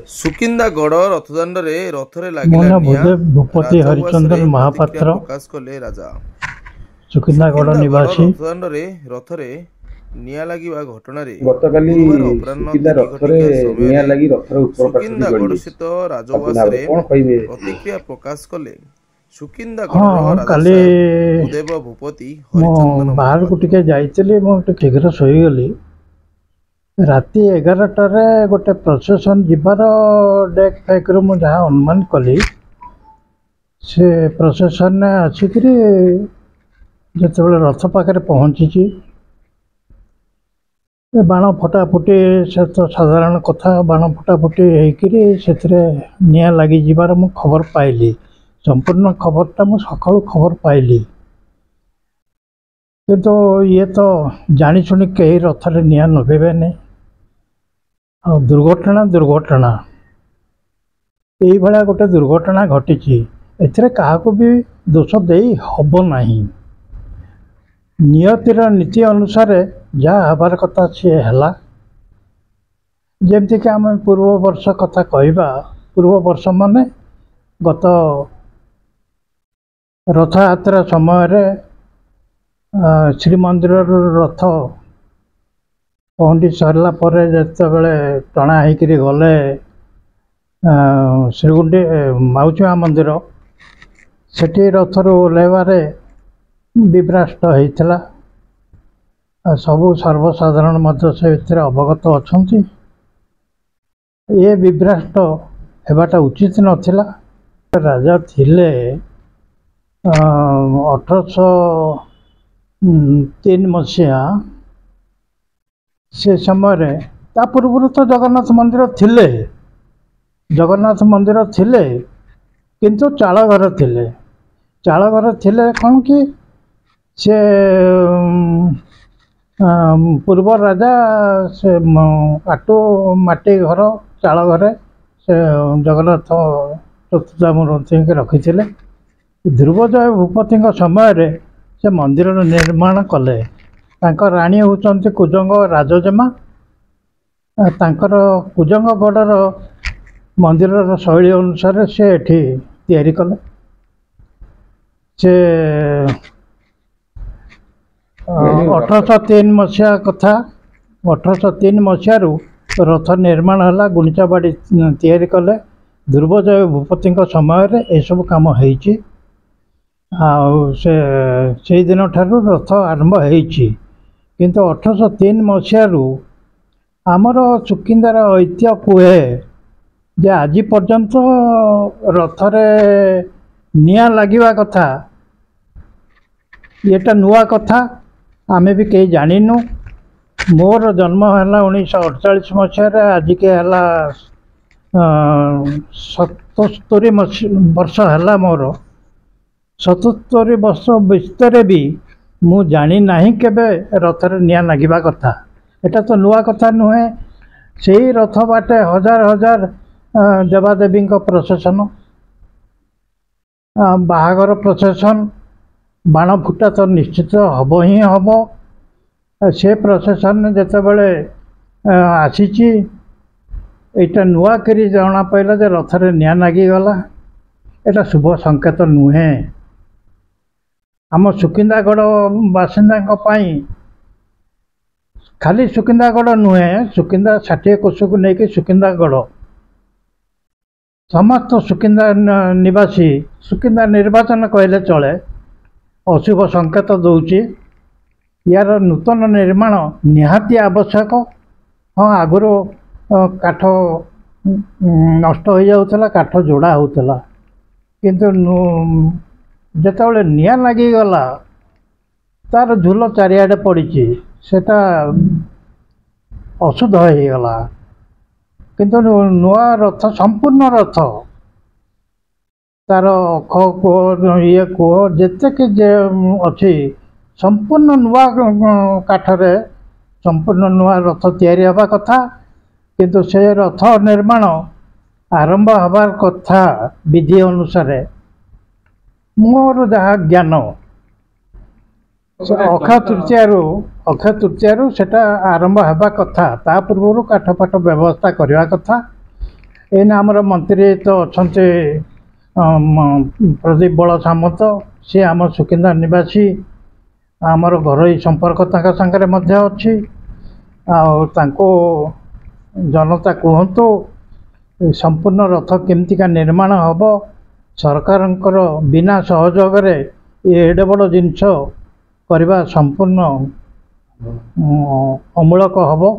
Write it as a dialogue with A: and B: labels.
A: ସୁକିନ୍ଦାଗଡ଼ ରଥଦାଣ୍ଡରେ ରଥରେ
B: ମୋ
A: ଲାଗିଲା
B: ନାଁ
A: ନିଆଁ।
B: ଭୂଦେବ ଭୂପତି
A: ରାଜଉଆସରେ
B: ହରିଚନ୍ଦନ
A: ପ୍ରତିକ୍ରିୟା
B: ମହାପାତ୍ର,
A: ପ୍ରକାଶ କଲେ ରାଜା।
B: ସୁକିନ୍ଦାଗଡ଼
A: ସୁକିନ୍ଦାଗଡ଼
B: ନିବାସୀ।
A: ରଥଦାଣ୍ଡରେ ରଥରେ ନିଆଁ ଲାଗିବା ଘଟଣାରେ
C: ଗତକାଲି
A: ଗୁରୁବାର ଅପରାହ୍ନ
C: ସୁକିନ୍ଦା
A: 3
C: ରଥରେ
A: ଘଟିକା
C: ନିଆଁ
A: ସମୟରେ
C: ଲାଗି ରଥର ଉପର ପାର୍ଶ୍ୱଟି
A: ସୁକିନ୍ଦାଗଡ଼
C: ଜଳିଯାଇଛି।
A: ସ୍ଥିତ ରାଜଉଆସରେ
C: କଣ କହିବେ?
A: ପ୍ରତିକ୍ରିୟା ପ୍ରକାଶ କଲେ ସୁକିନ୍ଦାଗଡ଼ର
B: ହଁ,
A: ରାଜା
B: କାଲି
A: ସାହେବ ଭୂଦେବ ଭୂପତି
B: ମୁଁ
A: ହରିଚନ୍ଦନ
B: ବାହାରକୁ
A: ମହାପାତ୍ର।
B: ଟିକେ ଯାଇଥିଲି, ମୁଁ ଟିକେ ଶୀଘ୍ର ଶୋଇଗଲି। ରାତି 11টাରେ ଗୋଟେ ପ୍ରସେସନ୍ ଯିବାର ଡେକ୍ ଫେକ୍ରୁ ମୁଁ ଯାହା ଅନୁମାନ କଲି, ସେ ପ୍ରସେସନ୍ରେ ଆସିକିରି ଯେତେବେଳେ ରଥ ପାଖରେ ପହଞ୍ଚିଛି, ବାଣ ଫଟାଫୁଟି, ସେ ତ ସାଧାରଣ କଥା, ବାଣ ଫଟାଫୁଟି ହେଇକିରି ସେଥିରେ ନିଆଁ ଲାଗିଯିବାର ମୁଁ ଖବର ପାଇଲି। ସମ୍ପୂର୍ଣ୍ଣ ଖବରଟା ମୁଁ ସକାଳୁ ଖବର ପାଇଲି, କିନ୍ତୁ ଇଏ ତ ଜାଣିଶୁଣି କେହି ରଥରେ ନିଆଁ ଲଗେଇବେନି। ଆଉ ଦୁର୍ଘଟଣା ଏଇଭଳିଆ ଗୋଟେ ଦୁର୍ଘଟଣା ଘଟିଛି। ଏଥିରେ କାହାକୁ ବି ଦୋଷ ଦେଇ ହେବ ନାହିଁ। ନିୟତିର ନୀତି ଅନୁସାରେ ଯାହା ହେବାର କଥା ସିଏ ହେଲା। ଯେମିତିକି ଆମେ ପୂର୍ବ ବର୍ଷ କଥା କହିବା, ପୂର୍ବ ବର୍ଷ ମାନେ ଗତ ରଥଯାତ୍ରା ସମୟରେ ଶ୍ରୀମନ୍ଦିରରୁ ରଥ ପହଣ୍ଡି ସରିଲା ପରେ ଯେତେବେଳେ ଟଣା ହେଇକିରି ଗଲେ ମାଉସୀ ମା ମନ୍ଦିର, ସେଠି ରଥରୁ ଓହ୍ଲାଇବାରେ ବିଭ୍ରାଷ୍ଟ ହେଇଥିଲା। ସବୁ ସର୍ବସାଧାରଣ ମଧ୍ୟ ସେ ଭିତରେ ଅବଗତ ଅଛନ୍ତି। ଏ ବିଭ୍ରାଷ୍ଟ ହେବାଟା ଉଚିତ ନଥିଲା। ରାଜା ଥିଲେ 1803 ମସିହା। ସେ ସମୟରେ, ତା ପୂର୍ବରୁ ତ ଜଗନ୍ନାଥ ମନ୍ଦିର ଥିଲେ, କିନ୍ତୁ ଚାଳଘର ଥିଲେ। ଚାଳଘର ଥିଲେ କ'ଣ କି, ସେ ପୂର୍ବ ରାଜା ସେ ଆଟୁ ମାଟି ଘର ଚାଳ ଘରେ ସେ ଜଗନ୍ନାଥ ଚତୁର୍ଦ୍ଧାମୂର୍ତ୍ତିଙ୍କୁ ରଖିଥିଲେ। ଧ୍ରୁବଜୟ ଭୂପତିଙ୍କ ସମୟରେ ସେ ମନ୍ଦିରର ନିର୍ମାଣ କଲେ। ତାଙ୍କ ରାଣୀ ହେଉଛନ୍ତି କୁଜଙ୍ଗ ରାଜଜେମା। ତାଙ୍କର କୁଜଙ୍ଗଗଡ଼ର ମନ୍ଦିରର ଶୈଳୀ ଅନୁସାରେ ସେ ଏଠି ତିଆରି କଲେ। ସେ 1803 ମସିହା କଥା। 1803 ମସିହାରୁ ରଥ ନିର୍ମାଣ ହେଲା, ଗୁଣ୍ଡିଚା ବାଡ଼ି ତିଆରି କଲେ। ଧ୍ରୁବଜୟ ଭୂପତିଙ୍କ ସମୟରେ ଏସବୁ କାମ ହେଇଛି। ଆଉ ସେଇଦିନ ଠାରୁ ରଥ ଆରମ୍ଭ ହେଇଛି। କିନ୍ତୁ 1803 ମସିହାରୁ ଆମର ସୁକିନ୍ଦାର ଐତିହ୍ୟ କୁହେ ଯେ ଆଜି ପର୍ଯ୍ୟନ୍ତ ରଥରେ ନିଆଁ ଲାଗିବା କଥା, ଏଟା ନୂଆ କଥା, ଆମେ ବି କେହି ଜାଣିନୁ। ମୋର ଜନ୍ମ ହେଲା 1948 ମସିହାରେ, ଆଜିକେ ହେଲା 77 ବର୍ଷ ହେଲା ମୋର। 77 ବର୍ଷ ଭିତରେ ବି ମୁଁ ଜାଣି ନାହିଁ କେବେ ରଥରେ ନିଆଁ ଲାଗିବା କଥା। ଏଟା ତ ନୂଆ କଥା ନୁହେଁ। ସେଇ ରଥ ବାଟେ ହଜାର ହଜାର ଦେବାଦେବୀଙ୍କ ପ୍ରସେସନ, ବାହାଘର ପ୍ରସେସନ, ବାଣ ଫୁଟା ତ ନିଶ୍ଚିତ ହେବ ହିଁ ହେବ। ସେ ପ୍ରସେସନରେ ଯେତେବେଳେ ଆସିଛି, ଏଇଟା ନୂଆ କରି ଜଣା ପାଇଲା ଯେ ରଥରେ ନିଆଁ ଲାଗିଗଲା। ଏଟା ଶୁଭ ସଂକେତ ନୁହେଁ। ଆମ ସୁକିନ୍ଦାଗଡ଼ ବାସିନ୍ଦାଙ୍କ ପାଇଁ, ଖାଲି ସୁକିନ୍ଦାଗଡ଼ ନୁହେଁ, ସୁକିନ୍ଦା 60 କୋଶକୁ ନେଇକି ସୁକିନ୍ଦାଗଡ଼, ସମସ୍ତ ସୁକିନ୍ଦା ନିବାସୀ, ସୁକିନ୍ଦା ନିର୍ବାଚନ କହିଲେ ଚଳେ, ଅଶୁଭ ସଂକେତ ଦେଉଛି। ୟାର ନୂତନ ନିର୍ମାଣ ନିହାତି ଆବଶ୍ୟକ। ହଁ, ଆଗରୁ କାଠ ନଷ୍ଟ ହୋଇଯାଉଥିଲା, କାଠ ଯୋଡ଼ା ହେଉଥିଲା, କିନ୍ତୁ ଯେତେବେଳେ ନିଆଁ ଲାଗିଗଲା, ତାର ଝୁଲ ଚାରିଆଡ଼େ ପଡ଼ିଛି, ସେଟା ଅଶୁଦ୍ଧ ହେଇଗଲା। କିନ୍ତୁ ନୂଆ ରଥ, ସମ୍ପୂର୍ଣ୍ଣ ରଥ, ତାର ଅଖ କୁହ, ଇଏ କୁହ, ଯେତେକି ଅଛି, ସମ୍ପୂର୍ଣ୍ଣ ନୂଆ କାଠରେ ସମ୍ପୂର୍ଣ୍ଣ ନୂଆ ରଥ ତିଆରି ହେବା କଥା। କିନ୍ତୁ ସେ ରଥ ନିର୍ମାଣ ଆରମ୍ଭ ହେବାର କଥା ବିଧି ଅନୁସାରେ, ମୋର ଯାହା ଜ୍ଞାନ, ଅକ୍ଷୟ ତୃତୀୟାରୁ ସେଟା ଆରମ୍ଭ ହେବା କଥା। ତା ପୂର୍ବରୁ କାଠ ପାଠ ବ୍ୟବସ୍ଥା କରିବା କଥା। ଏଇନା ଆମର ମନ୍ତ୍ରୀ ତ ଅଛନ୍ତି ପ୍ରଦୀପ ବଳ ସାମନ୍ତ, ସିଏ ଆମ ସୁକିନ୍ଦା ନିବାସୀ। ଆମର ଘରୋଇ ସମ୍ପର୍କ ତାଙ୍କ ସାଙ୍ଗରେ ମଧ୍ୟ ଅଛି। ଆଉ ତାଙ୍କୁ ଜନତା କୁହନ୍ତୁ ସମ୍ପୂର୍ଣ୍ଣ ରଥ କେମିତିକା ନିର୍ମାଣ ହେବ। ସରକାରଙ୍କର ବିନା ସହଯୋଗରେ ଏଡ଼େ ବଡ଼ ଜିନିଷ କରିବା ସମ୍ପୂର୍ଣ୍ଣ ଅମୂଳକ ହେବ।